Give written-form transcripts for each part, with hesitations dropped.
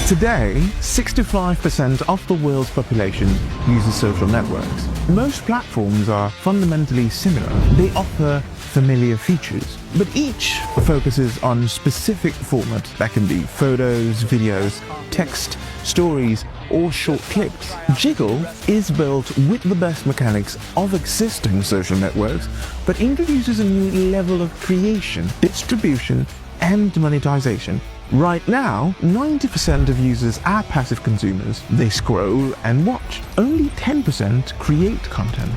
Today, 65% of the world's population uses social networks. Most platforms are fundamentally similar. They offer familiar features, but each focuses on specific formats that can be photos, videos, text, stories, or short clips. Jiggle is built with the best mechanics of existing social networks, but introduces a new level of creation, distribution, and monetization. Right now, 90% of users are passive consumers. They scroll and watch. Only 10% create content.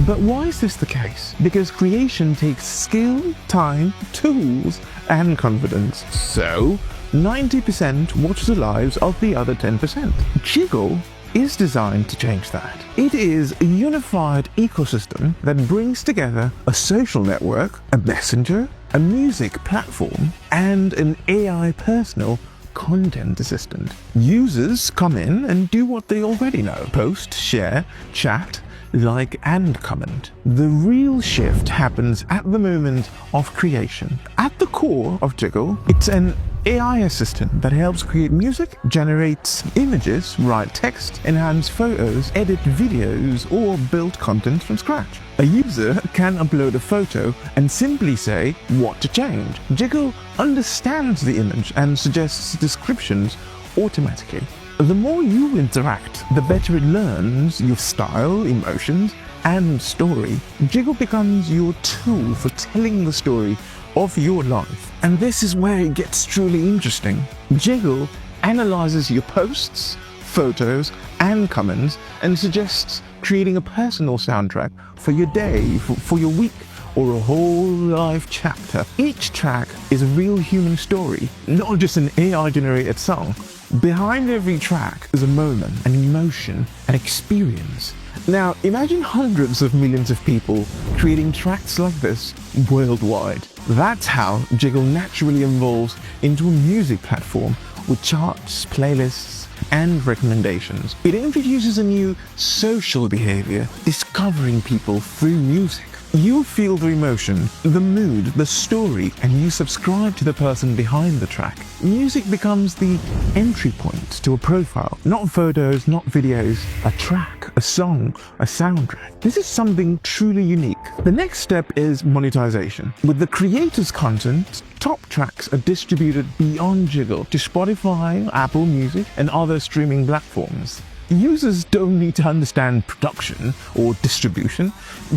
But why is this the case? Because creation takes skill, time, tools, and confidence. So, 90% watch the lives of the other 10%. Jiggle is designed to change that. It is a unified ecosystem that brings together a social network, a messenger, a music platform, and an AI personal content assistant. Users come in and do what they already know: post, share, chat, like, and comment. The real shift happens at the moment of creation. At the core of Jiggle, it's an AI assistant that helps create music, generates images, write text, enhance photos, edit videos, or build content from scratch. A user can upload a photo and simply say what to change. Jiggle understands the image and suggests descriptions automatically. The more you interact, the better it learns your style, emotions, and story. Jiggle becomes your tool for telling the story of your life. And this is where it gets truly interesting. Jiggle analyzes your posts, photos, and comments and suggests creating a personal soundtrack for your day, for your week, or a whole life chapter. Each track is a real human story, not just an AI-generated song. Behind every track is a moment, an emotion, an experience. Now, imagine hundreds of millions of people creating tracks like this worldwide. That's how Jiggle naturally evolves into a music platform with charts, playlists, and recommendations. It introduces a new social behavior, discovering people through music. You feel the emotion, the mood, the story, and you subscribe to the person behind the track. Music becomes the entry point to a profile. Not photos, not videos, a track, a song, a soundtrack. This is something truly unique. The next step is monetization. With the creator's content, top tracks are distributed beyond Jiggle to Spotify, Apple Music, and other streaming platforms. Users don't need to understand production or distribution.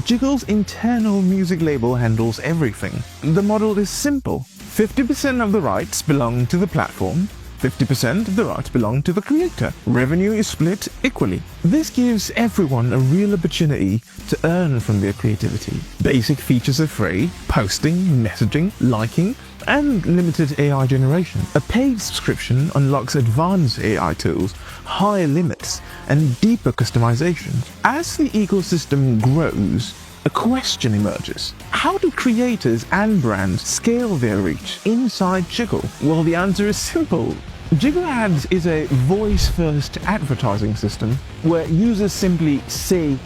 Jiggle's internal music label handles everything. The model is simple. 50% of the rights belong to the platform, 50% of the rights belong to the creator. Revenue is split equally. This gives everyone a real opportunity to earn from their creativity. Basic features are free: posting, messaging, liking, and limited AI generation. A paid subscription unlocks advanced AI tools, higher limits, and deeper customizations. As the ecosystem grows, a question emerges. How do creators and brands scale their reach inside Jiggle? Well, the answer is simple. Jiggle Ads is a voice-first advertising system where users simply say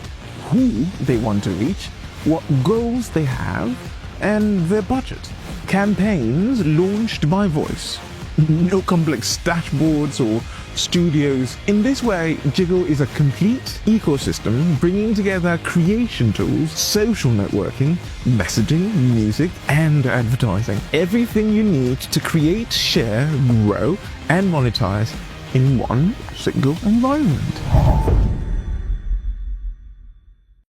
who they want to reach, what goals they have, and their budget. Campaigns launched by voice. No complex dashboards or studios. In this way, Jiggle is a complete ecosystem bringing together creation tools, social networking, messaging, music, and advertising. Everything you need to create, share, grow, and monetize in one single environment.